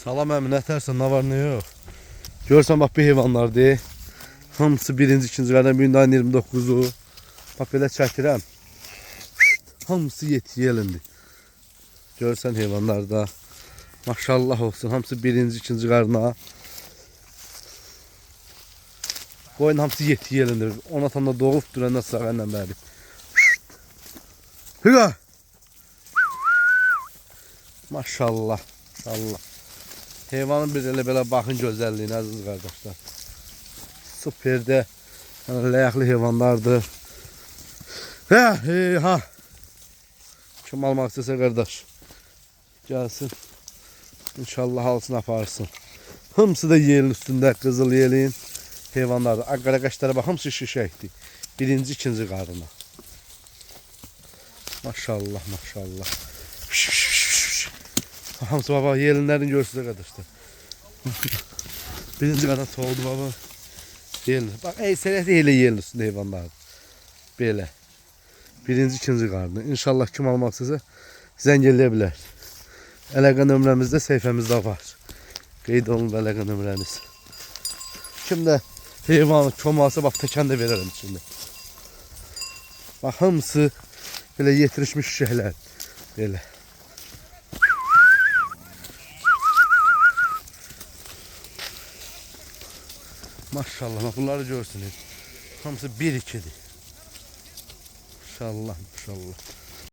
Salam əmi, nə tərsən, nə var, nə yox. Görsən, bax, bir heyvanlar deyil. Hamısı birinci, ikinci qardan, birinin ayın 29'u. Bax, belə çəkirəm. Hamısı yetiyi elindi. Görsən heyvanlarda. Maşallah olsun, hamısı birinci, ikinci qarına. Qoyun hamısı yetiyi elindi. Ona tam da doğub duranda sıra ilə bəri. Hüqa! Maşallah, maşallah. Heyvanın bir elə-belə baxın gözəlliyinə, əziz qardaşlar. Süperdə, yəni ləyaqlı heyvanlardır. Ha. Kim almaq istəsə qardaş, gəlsin. İnşallah alsın, aparsın. Hamısı da yelin üstündə, qızıl yelin heyvanlardır. Qaraqaşlara bax, hamısı şişəkdir. Birinci, ikinci qarına. Maşallah, maşallah. Hamısı baba, yelinlərini görürsünüz arkadaşlar. Birinci qarına soğudu baba. Yelin. Bak, sənəti elə yelin üstündə heyvanlardır. Belə. Birinci, ikinci qarını. İnşallah kim almaq istəsə zəng eləyə bilər. Əlaqə nömrəmizdə səhifəmizdə var. Qeyd olunub əlaqə nömrəmiz. Kim də heyvanı çomalsa, bax, təkən də verərəm içində. Bax, hamısı belə yetirişmiş şişəklər. Belə. Maşallah, bunları görsünüz. Hamısı 1-2'dir. Maşallah, maşallah.